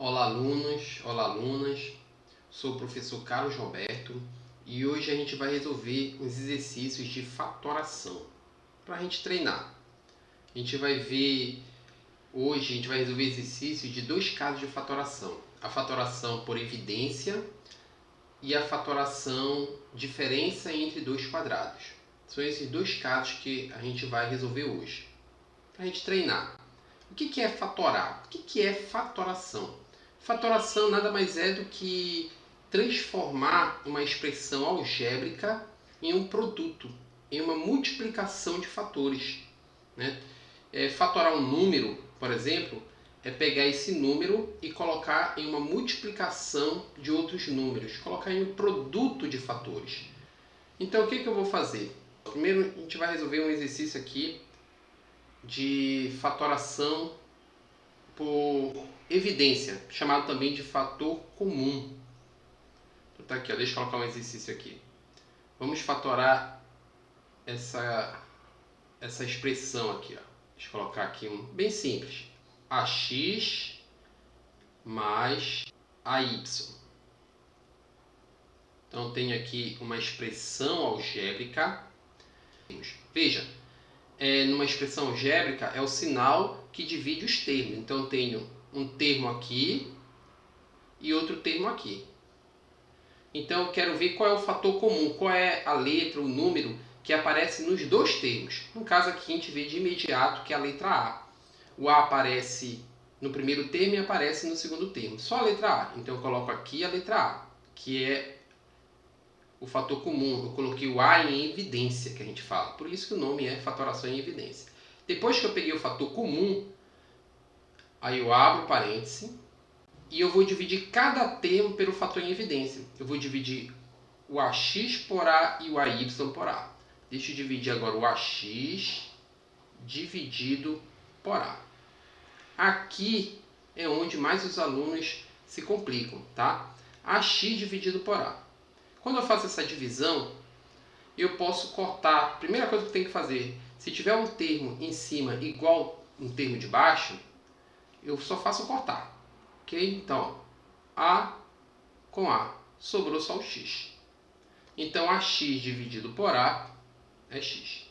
Olá alunos, olá alunas, sou o professor Carlos Roberto e hoje a gente vai resolver os exercícios de fatoração para a gente treinar. A gente vai resolver exercícios de dois casos de fatoração: a fatoração por evidência e a fatoração diferença entre dois quadrados. São esses dois casos que a gente vai resolver hoje para a gente treinar. O que é fatorar? O que é fatoração? Fatoração nada mais é do que transformar uma expressão algébrica em um produto, em uma multiplicação de fatores, né? Fatorar um número, por exemplo, é pegar esse número e colocar em uma multiplicação de outros números, colocar em um produto de fatores. Então o que eu vou fazer? Primeiro a gente vai resolver um exercício aqui de fatoração por evidência, chamado também de fator comum. Então tá aqui, ó, deixa eu colocar um exercício aqui. Vamos fatorar essa expressão aqui, ó. Deixa eu colocar aqui um bem simples: ax mais ay. Então tenho aqui uma expressão algébrica. Veja, numa expressão algébrica é o sinal que divide os termos. Então tenho um termo aqui e outro termo aqui. Então eu quero ver qual é o fator comum, qual é a letra, o número que aparece nos dois termos. No caso aqui a gente vê de imediato que é a letra A. O A aparece no primeiro termo e aparece no segundo termo. Só a letra A. Então eu coloco aqui a letra A, que é o fator comum. Eu coloquei o A em evidência, que a gente fala. Por isso que o nome é fatoração em evidência. Depois que eu peguei o fator comum, aí eu abro parêntese e eu vou dividir cada termo pelo fator em evidência. Eu vou dividir o AX por A e o AY por A. Deixa eu dividir agora o AX dividido por A. Aqui é onde mais os alunos se complicam, tá? AX dividido por A. Quando eu faço essa divisão, eu posso cortar. A primeira coisa que eu tenho que fazer, se tiver um termo em cima igual um termo de baixo, eu só faço cortar. Ok? Então, A com A, sobrou só o X. Então, AX dividido por A é X.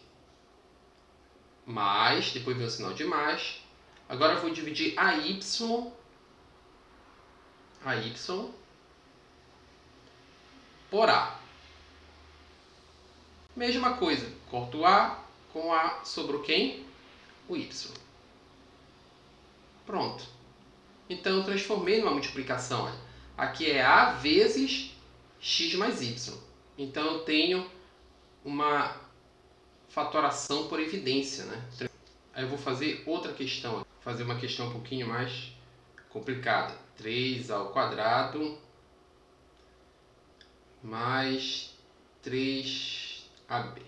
Mais, depois vem o sinal de mais. Agora eu vou dividir AY por A. Mesma coisa, corto A com A, sobrou quem? O Y. Pronto. Então eu transformei numa multiplicação. Olha. Aqui é A vezes X mais Y. Então eu tenho uma fatoração por evidência, né? Aí eu vou fazer outra questão. Vou fazer uma questão um pouquinho mais complicada. 3 ao quadrado mais 3AB.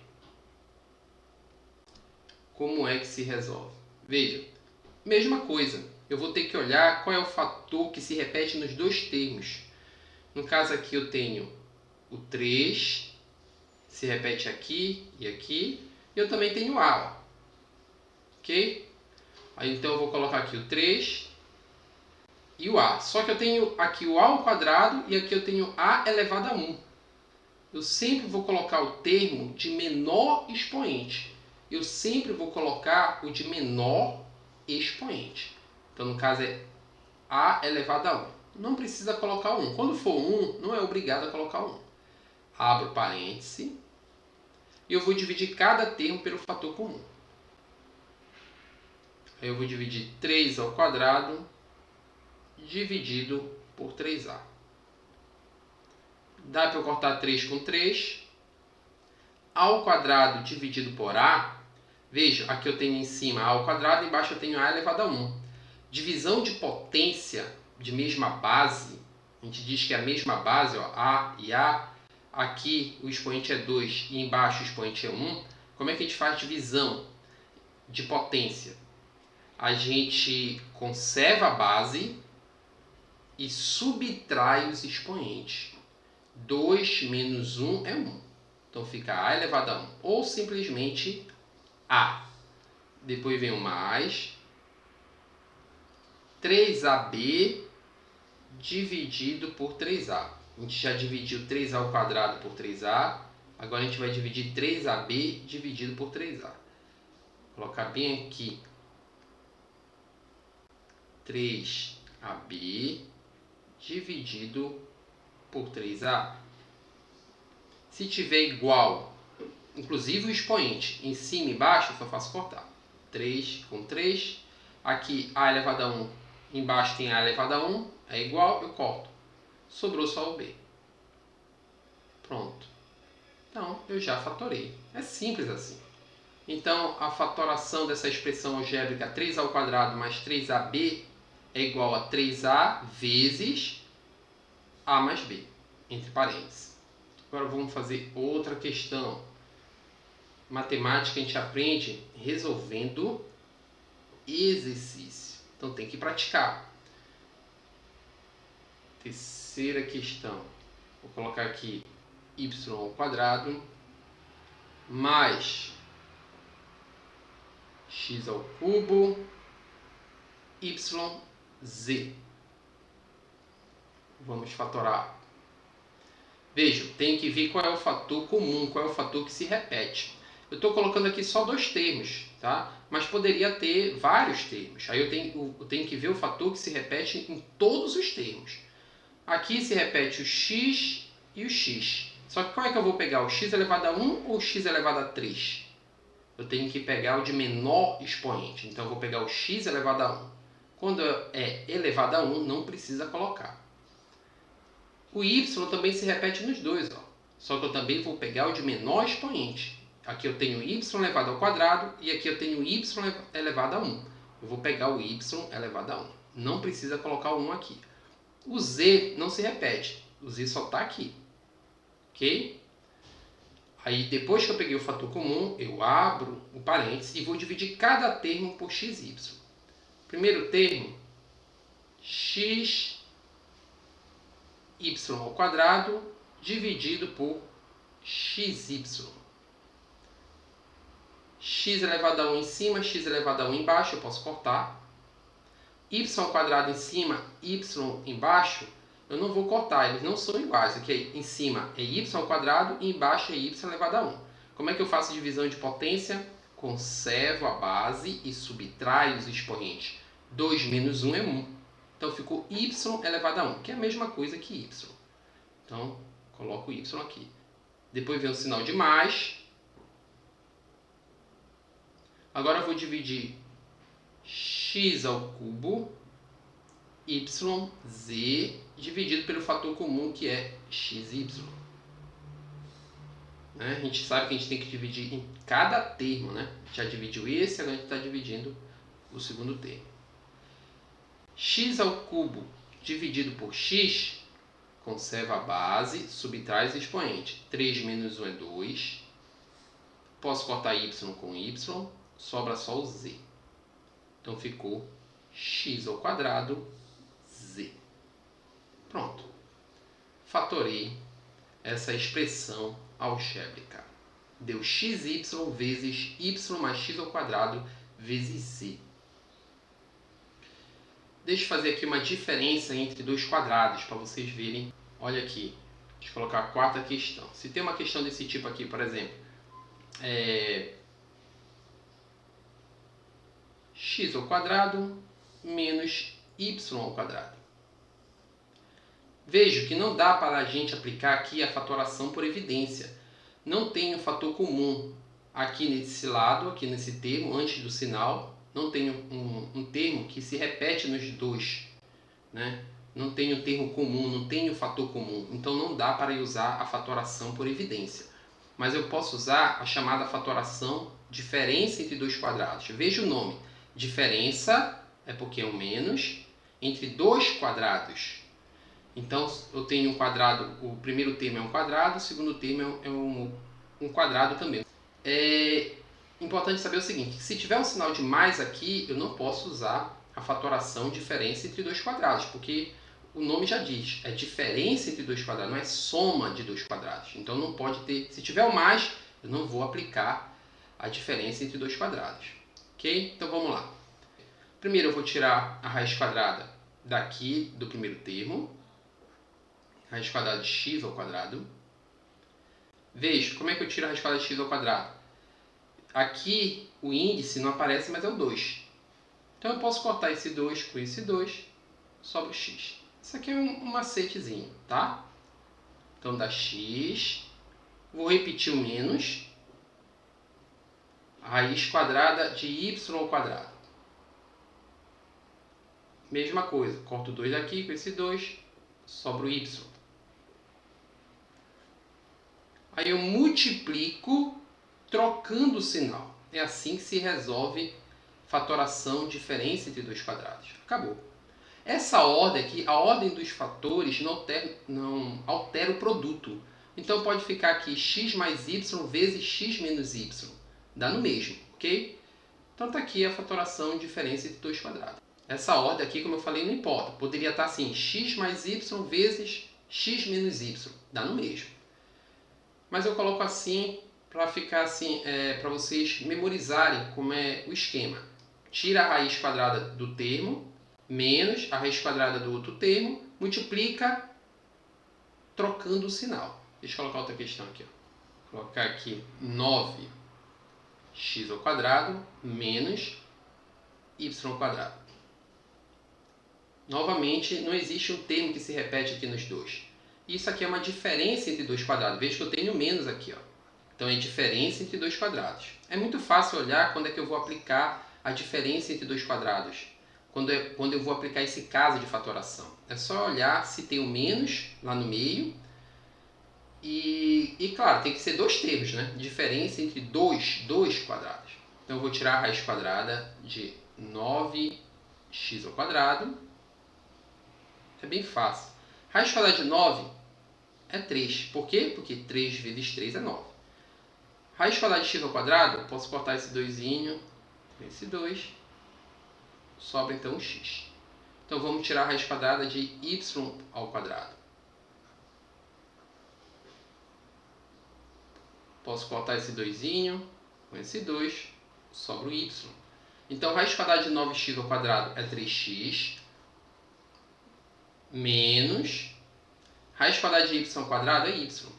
Como é que se resolve? Veja, mesma coisa. Eu vou ter que olhar qual é o fator que se repete nos dois termos. No caso aqui eu tenho o 3, se repete aqui e aqui. E eu também tenho o A. Ó. Ok? Aí, então eu vou colocar aqui o 3 e o A. Só que eu tenho aqui o A ao quadrado e aqui eu tenho A elevado a 1. Eu sempre vou colocar o termo de menor expoente. Eu sempre vou colocar o de menor expoente. Então, no caso, é A elevado a 1. Não precisa colocar 1. Quando for 1, não é obrigado a colocar 1. Abro parêntese. E eu vou dividir cada termo pelo fator comum. Aí eu vou dividir 3 ao quadrado dividido por 3A. Dá para eu cortar 3 com 3. A ao quadrado dividido por A. Veja, aqui eu tenho em cima A ao quadrado, embaixo eu tenho A elevado a 1. Divisão de potência de mesma base. A gente diz que é a mesma base, ó, A e A. Aqui o expoente é 2 e embaixo o expoente é 1. Como é que a gente faz divisão de potência? A gente conserva a base e subtrai os expoentes. 2 menos 1 é 1. Então fica A elevado a 1. Ou simplesmente A. Depois vem o mais. 3AB dividido por 3a. A gente já dividiu 3a ao quadrado por 3a. Agora a gente vai dividir 3ab dividido por 3a. Vou colocar bem aqui 3ab dividido por 3a. Se tiver igual, inclusive o expoente, em cima e embaixo, eu só faço cortar. 3 com 3. Aqui a elevado a 1, embaixo tem a elevado a 1, é igual, eu corto. Sobrou só o b. Pronto. Então, eu já fatorei. É simples assim. Então, a fatoração dessa expressão algébrica 3a ao quadrado mais 3ab é igual a 3a vezes a mais b, entre parênteses. Agora vamos fazer outra questão. Matemática a gente aprende resolvendo exercício. Então tem que praticar. Terceira questão. Vou colocar aqui y ao quadrado mais x ao cubo yz. Vamos fatorar. Veja, tem que ver qual é o fator comum, qual é o fator que se repete. Eu estou colocando aqui só 2 termos, tá? Mas poderia ter vários termos. Aí eu tenho que ver o fator que se repete em todos os termos. Aqui se repete o x e o x. Só que qual é que eu vou pegar? O x elevado a 1 ou o x elevado a 3? Eu tenho que pegar o de menor expoente. Então eu vou pegar o x elevado a 1. Quando é elevado a 1, não precisa colocar. O y também se repete nos dois, ó. Só que eu também vou pegar o de menor expoente. Aqui eu tenho y elevado ao quadrado e aqui eu tenho y elevado a 1. Eu vou pegar o y elevado a 1. Não precisa colocar o 1 aqui. O z não se repete. O z só está aqui. Ok? Aí depois que eu peguei o fator comum, eu abro o parênteses e vou dividir cada termo por xy. Primeiro termo, x y ao quadrado dividido por xy. X elevado a 1 em cima, x elevado a 1 embaixo, eu posso cortar. Y ao quadrado em cima, y embaixo, eu não vou cortar, eles não são iguais. Aqui em cima é y ao quadrado e embaixo é y elevado a 1. Como é que eu faço divisão de potência? Conservo a base e subtraio os expoentes. 2 menos 1 é 1. Então ficou y elevado a 1, que é a mesma coisa que y. Então, coloco o y aqui. Depois vem o sinal de mais. Agora eu vou dividir x ao cubo yz dividido pelo fator comum que é xy. A gente sabe que a gente tem que dividir em cada termo, né? Já dividiu esse, agora a gente está dividindo o segundo termo. X ao cubo dividido por x, conserva a base, subtrai os expoentes. 3 menos 1 é 2. Posso cortar y com y, sobra só o z. Então ficou x ao quadrado z. Pronto. Fatorei essa expressão algébrica. Deu xy vezes y mais x ao quadrado vezes z. Deixa eu fazer aqui uma diferença entre dois quadrados para vocês verem. Olha aqui. Deixa eu colocar a quarta questão. Se tem uma questão desse tipo aqui, por exemplo, x ao quadrado menos y ao quadrado. Vejo que não dá para a gente aplicar aqui a fatoração por evidência. Não tem um fator comum aqui nesse lado, aqui nesse termo, antes do sinal. Não tem um termo que se repete nos dois, né? Não tem um termo comum, não tem um fator comum. Então não dá para eu usar a fatoração por evidência. Mas eu posso usar a chamada fatoração diferença entre dois quadrados. Veja o nome. Diferença é porque é um menos entre dois quadrados. Então eu tenho um quadrado, o primeiro termo é um quadrado, o segundo termo é um quadrado também. É importante saber o seguinte, que se tiver um sinal de mais aqui, eu não posso usar a fatoração diferença entre dois quadrados, porque o nome já diz, é diferença entre dois quadrados, não é soma de dois quadrados. Então não pode ter, se tiver o mais, eu não vou aplicar a diferença entre dois quadrados. Ok? Então vamos lá. Primeiro eu vou tirar a raiz quadrada daqui do primeiro termo, raiz quadrada de x ao quadrado. Veja, como é que eu tiro a raiz quadrada de x ao quadrado? Aqui o índice não aparece, mas é o 2. Então eu posso cortar esse 2 com esse 2, sobra o x. Isso aqui é um macetezinho, tá? Então dá x, vou repetir o menos, raiz quadrada de y ao quadrado. Mesma coisa, corto o 2 daqui com esse 2, sobra o y. Aí eu multiplico trocando o sinal. É assim que se resolve fatoração, diferença entre dois quadrados. Acabou. Essa ordem aqui, a ordem dos fatores não altera o produto. Então pode ficar aqui x mais y vezes x menos y. Dá no mesmo, ok? Então está aqui a fatoração, diferença entre dois quadrados. Essa ordem aqui, como eu falei, não importa. Poderia estar assim, x mais y vezes x menos y. Dá no mesmo. Mas eu coloco assim para ficar assim, para vocês memorizarem como é o esquema. Tira a raiz quadrada do termo, menos a raiz quadrada do outro termo, multiplica trocando o sinal. Deixa eu colocar outra questão aqui. Ó. Vou colocar aqui 9x ao quadrado menos y ao quadrado. Novamente, não existe um termo que se repete aqui nos dois. Isso aqui é uma diferença entre dois quadrados. Veja que eu tenho menos aqui. Ó. Então, é diferença entre dois quadrados. É muito fácil olhar quando é que eu vou aplicar a diferença entre dois quadrados. Quando eu vou aplicar esse caso de fatoração. É só olhar se tem o menos lá no meio. E claro, tem que ser dois termos, né? Diferença entre dois quadrados. Então, eu vou tirar a raiz quadrada de 9x ao quadrado. É bem fácil. Raiz quadrada de 9 é 3. Por quê? Porque 3 vezes 3 é 9. Raiz quadrada de x ao quadrado, posso cortar esse 2 com esse 2. Sobra então o x. Então vamos tirar a raiz quadrada de y ao quadrado. Posso cortar esse 2 com esse 2. Sobra o y. Então raiz quadrada de 9x ao quadrado é 3x. Menos raiz quadrada de y ao quadrado é y.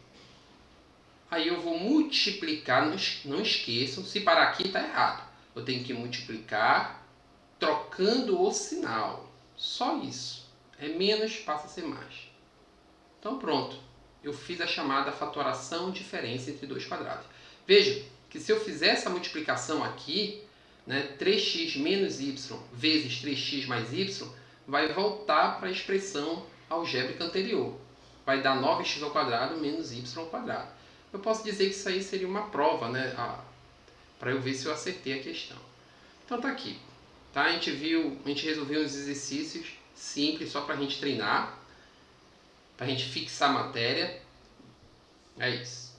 Aí eu vou multiplicar, não esqueçam, se parar aqui está errado. Eu tenho que multiplicar trocando o sinal. Só isso. É menos, passa a ser mais. Então pronto. Eu fiz a chamada fatoração diferença entre dois quadrados. Veja que se eu fizer essa multiplicação aqui, né, 3x menos y vezes 3x mais y, vai voltar para a expressão algébrica anterior. Vai dar 9x ao quadrado menos y ao quadrado. Eu posso dizer que isso aí seria uma prova, né, para eu ver se eu acertei a questão. Então tá aqui. Tá? A gente resolveu uns exercícios simples só para a gente treinar, para a gente fixar a matéria. É isso.